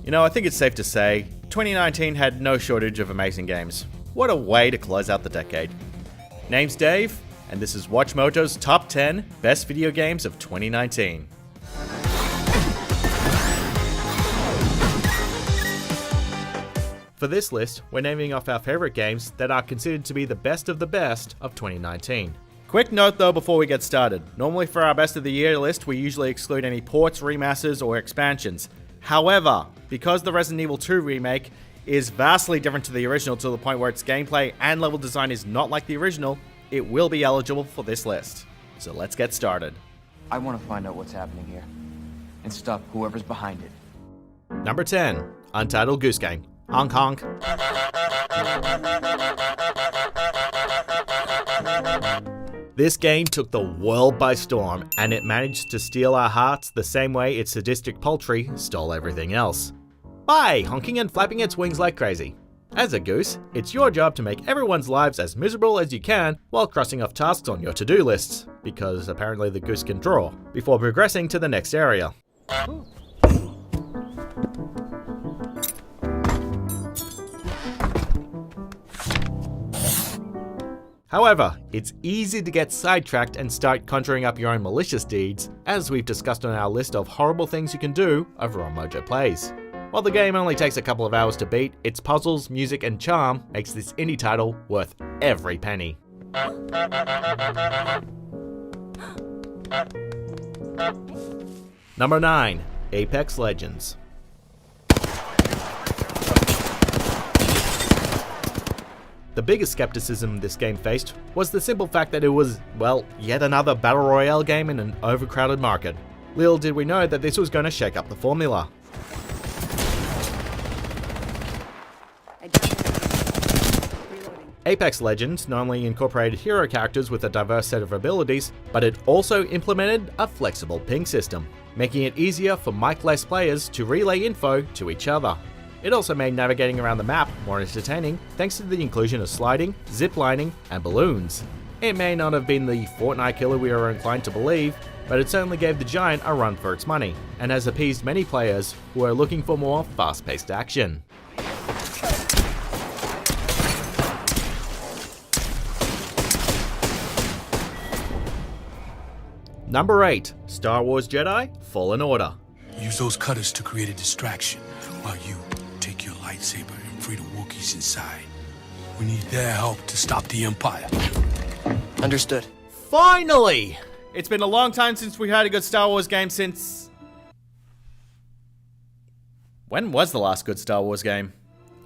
You know, I think it's safe to say 2019 had no shortage of amazing games. What a way to close out the decade. Name's Dave, and this is WatchMojo's Top 10 Best Video Games of 2019. For this list, we're naming off our favorite games that are considered to be the best of 2019. Quick note though before we get started, normally for our best of the year list we usually exclude any ports, remasters, or expansions. However, because the Resident Evil 2 remake is vastly different to the original to the point where its gameplay and level design is not like the original, it will be eligible for this list. So let's get started. I want to find out what's happening here and stop whoever's behind it. Number 10, Untitled Goose Game. Honk honk. This game took the world by storm, and it managed to steal our hearts the same way its sadistic poultry stole everything else. By honking and flapping its wings like crazy. As a goose, it's your job to make everyone's lives as miserable as you can while crossing off tasks on your to-do lists, because apparently the goose can draw, before progressing to the next area. However, it's easy to get sidetracked and start conjuring up your own malicious deeds, as we've discussed on our list of horrible things you can do over on Mojo Plays. While the game only takes a couple of hours to beat, its puzzles, music, and charm makes this indie title worth every penny. Number 9, Apex Legends. The biggest skepticism this game faced was the simple fact that it was, well, yet another battle royale game in an overcrowded market. Little did we know that this was going to shake up the formula. Apex Legends not only incorporated hero characters with a diverse set of abilities, but it also implemented a flexible ping system, making it easier for mic-less players to relay info to each other. It also made navigating around the map more entertaining thanks to the inclusion of sliding, ziplining, and balloons. It may not have been the Fortnite killer we were inclined to believe, but it certainly gave the giant a run for its money, and has appeased many players who are looking for more fast-paced action. Number 8, Star Wars Jedi Fallen Order. Use those cutters to create a distraction while you take your lightsaber and free the Wookiees inside. We need their help to stop the Empire. Understood. Finally! It's been a long time since we had a good Star Wars game since... When was the last good Star Wars game?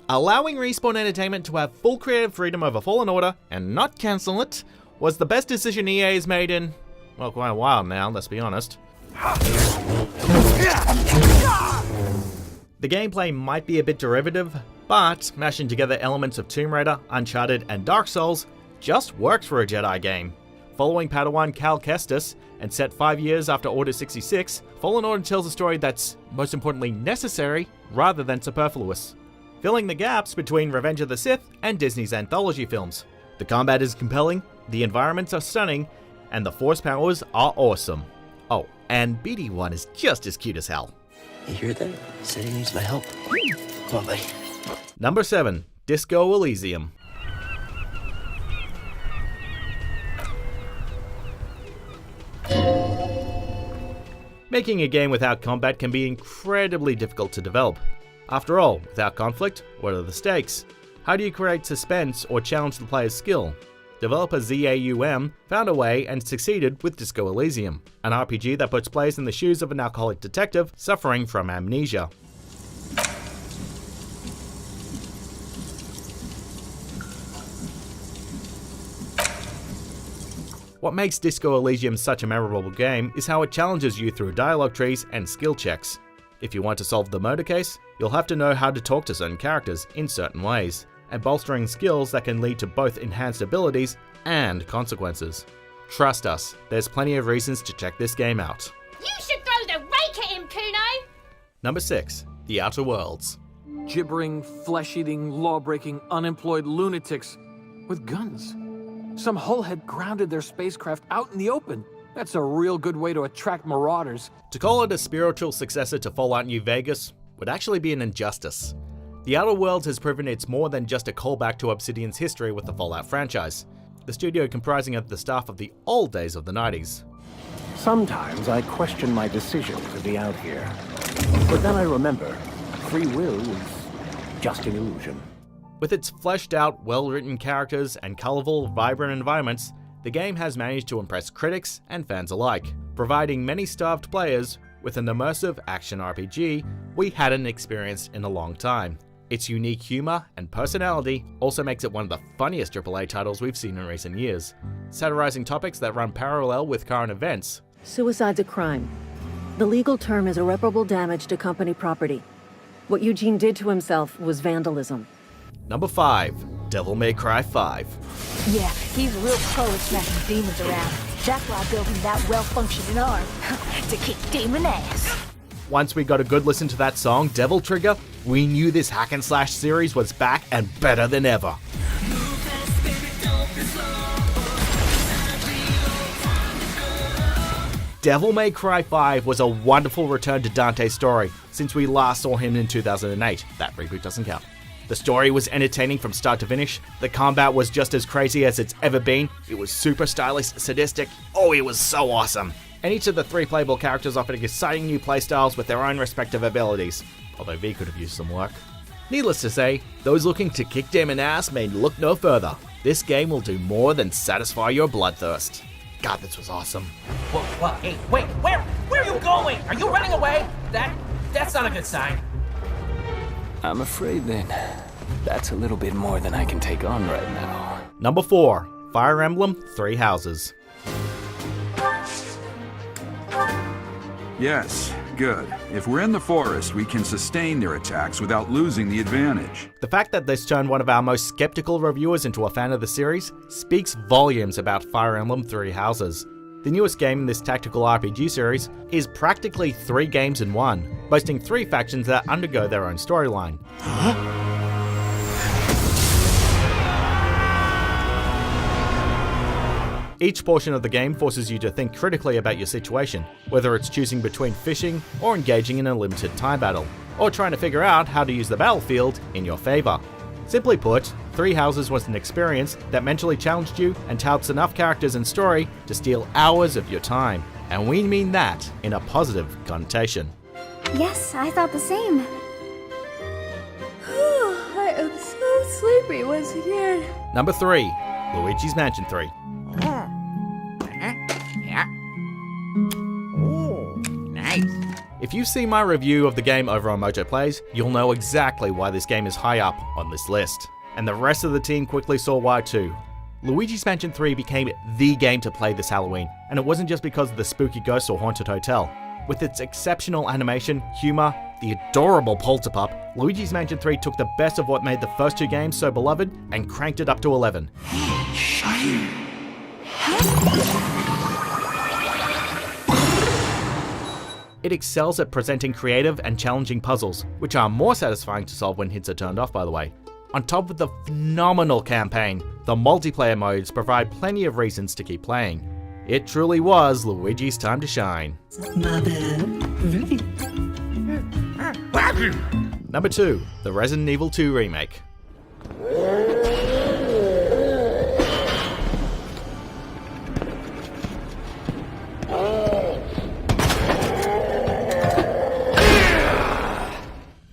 Allowing Respawn Entertainment to have full creative freedom over Fallen Order and not cancel it was the best decision EA has made in, well, quite a while now, let's be honest. The gameplay might be a bit derivative, but mashing together elements of Tomb Raider, Uncharted, and Dark Souls just works for a Jedi game. Following Padawan Cal Kestis, and set 5 years after Order 66, Fallen Order tells a story that's, most importantly, necessary rather than superfluous, filling the gaps between Revenge of the Sith and Disney's anthology films. The combat is compelling, the environments are stunning, and the Force powers are awesome. Oh, and BD1 is just as cute as hell. You hear that? He said he needs my help. Come on, buddy. Number 7, Disco Elysium. Making a game without combat can be incredibly difficult to develop. After all, without conflict, what are the stakes? How do you create suspense or challenge the player's skill? Developer ZAUM found a way and succeeded with Disco Elysium, an RPG that puts players in the shoes of an alcoholic detective suffering from amnesia. What makes Disco Elysium such a memorable game is how it challenges you through dialogue trees and skill checks. If you want to solve the murder case, you'll have to know how to talk to certain characters in certain ways, and bolstering skills that can lead to both enhanced abilities and consequences. Trust us, there's plenty of reasons to check this game out. You should throw the rake at him, Kuno! Number 6, The Outer Worlds. Gibbering, flesh-eating, law-breaking, unemployed lunatics with guns. Some hullhead grounded their spacecraft out in the open. That's a real good way to attract marauders. To call it a spiritual successor to Fallout New Vegas, would actually be an injustice. The Outer Worlds has proven it's more than just a callback to Obsidian's history with the Fallout franchise, the studio comprising of the staff of the old days of the 90s. Sometimes I question my decision to be out here. But then I remember, free will is just an illusion. With its fleshed out, well-written characters and colourful, vibrant environments, the game has managed to impress critics and fans alike, providing many starved players with an immersive action RPG we hadn't experienced in a long time. Its unique humour and personality also makes it one of the funniest AAA titles we've seen in recent years, satirising topics that run parallel with current events. Suicide's a crime. The legal term is irreparable damage to company property. What Eugene did to himself was vandalism. Number 5. Devil May Cry 5. Yeah, he's real pro at smacking demons around. That's why I built him that well-functioning arm. To kick demon ass. Once we got a good listen to that song, Devil Trigger, we knew this hack and slash series was back and better than ever. Devil May Cry 5 was a wonderful return to Dante's story since we last saw him in 2008. That reboot doesn't count. The story was entertaining from start to finish, the combat was just as crazy as it's ever been, it was super stylish, sadistic, oh it was so awesome. And each of the 3 playable characters offered exciting new playstyles with their own respective abilities, although V could have used some work. Needless to say, those looking to kick demon ass may look no further. This game will do more than satisfy your bloodthirst. God, this was awesome. Whoa, hey, wait, where are you going? Are you running away? That's not a good sign. I'm afraid then, that's a little bit more than I can take on right now. Number 4. Fire Emblem 3 Houses. Yes, good. If we're in the forest, we can sustain their attacks without losing the advantage. The fact that this turned one of our most skeptical reviewers into a fan of the series speaks volumes about Fire Emblem 3 Houses. The newest game in this tactical RPG series is practically 3 games in one, boasting 3 factions that undergo their own storyline. Each portion of the game forces you to think critically about your situation, whether it's choosing between fishing or engaging in a limited time battle, or trying to figure out how to use the battlefield in your favour. Simply put, 3 Houses was an experience that mentally challenged you and touts enough characters and story to steal hours of your time. And we mean that in a positive connotation. Yes, I thought the same. I am so sleepy once again. Number 3. Luigi's Mansion 3. If you've seen my review of the game over on Mojo Plays, you'll know exactly why this game is high up on this list. And the rest of the team quickly saw why too. Luigi's Mansion 3 became the game to play this Halloween, and it wasn't just because of the spooky ghost or haunted hotel. With its exceptional animation, humor, the adorable Polterpup, Luigi's Mansion 3 took the best of what made the first 2 games so beloved and cranked it up to 11. It excels at presenting creative and challenging puzzles, which are more satisfying to solve when hits are turned off, by the way. On top of the phenomenal campaign, the multiplayer modes provide plenty of reasons to keep playing. It truly was Luigi's time to shine. Number 2, the Resident Evil 2 remake.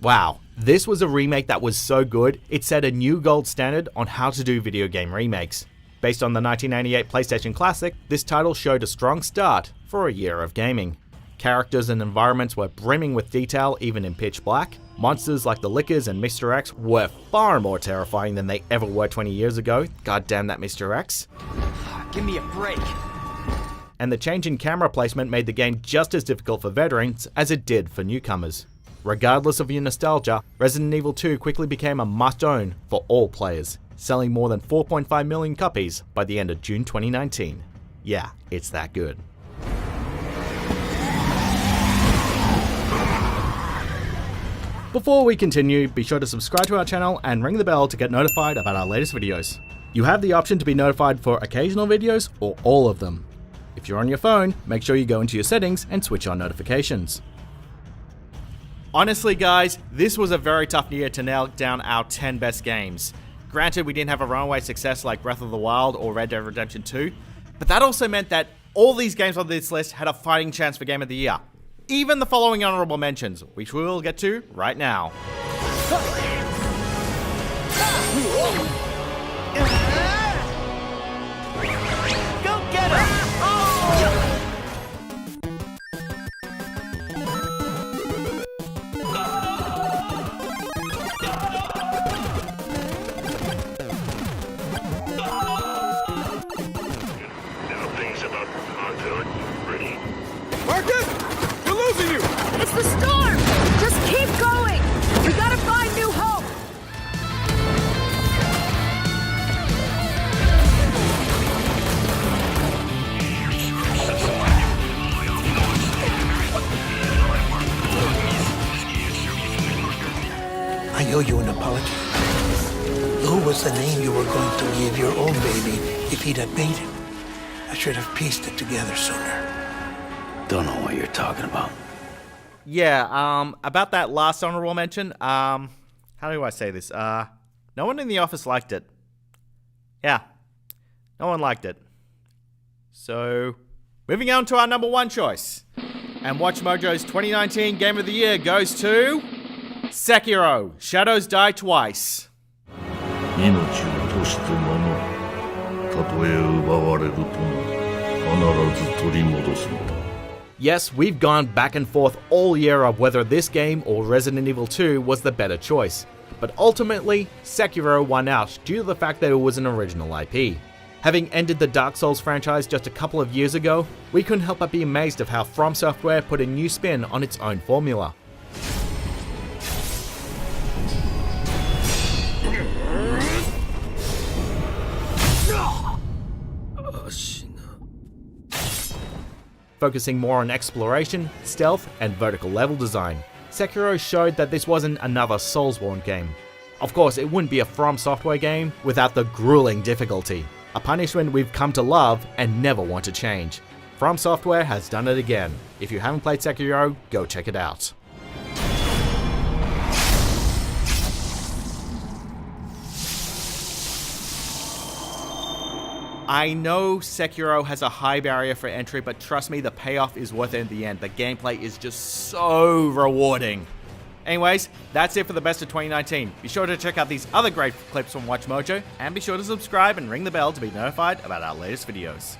Wow, this was a remake that was so good, it set a new gold standard on how to do video game remakes. Based on the 1998 PlayStation Classic, this title showed a strong start for a year of gaming. Characters and environments were brimming with detail even in pitch black. Monsters like the Lickers and Mr. X were far more terrifying than they ever were 20 years ago. God damn that Mr. X. Give me a break. And the change in camera placement made the game just as difficult for veterans as it did for newcomers. Regardless of your nostalgia, Resident Evil 2 quickly became a must-own for all players, selling more than 4.5 million copies by the end of June 2019. Yeah, it's that good. Before we continue, be sure to subscribe to our channel and ring the bell to get notified about our latest videos. You have the option to be notified for occasional videos or all of them. If you're on your phone, make sure you go into your settings and switch on notifications. Honestly guys, this was a very tough year to nail down our 10 best games. Granted, we didn't have a runaway success like Breath of the Wild or Red Dead Redemption 2, but that also meant that all these games on this list had a fighting chance for Game of the Year. Even the following honorable mentions, which we will get to right now. Go get him! It's the storm! Just keep going! We gotta find new hope! I owe you an apology. Lou was the name you were going to give your own baby if he'd have made it. I should have pieced it together sooner. Don't know what you're talking about. Yeah, about that last honorable mention, how do I say this? No one in the office liked it. Yeah, no one liked it. So, moving on to our number one choice. And Watch Mojo's 2019 Game of the Year goes to Sekiro: Shadows Die Twice. 命を賭して守る。たとえ奪われるとも、必ず取り戻すのだ。 Yes, we've gone back and forth all year of whether this game or Resident Evil 2 was the better choice, but ultimately, Sekiro won out due to the fact that it was an original IP. Having ended the Dark Souls franchise just a couple of years ago, we couldn't help but be amazed of how From Software put a new spin on its own formula. Focusing more on exploration, stealth, and vertical level design, Sekiro showed that this wasn't another Soulsborne game. Of course, it wouldn't be a From Software game without the grueling difficulty, a punishment we've come to love and never want to change. From Software has done it again. If you haven't played Sekiro, go check it out. I know Sekiro has a high barrier for entry, but trust me, the payoff is worth it in the end. The gameplay is just so rewarding. Anyways, that's it for the best of 2019. Be sure to check out these other great clips from Watch Mojo, and be sure to subscribe and ring the bell to be notified about our latest videos.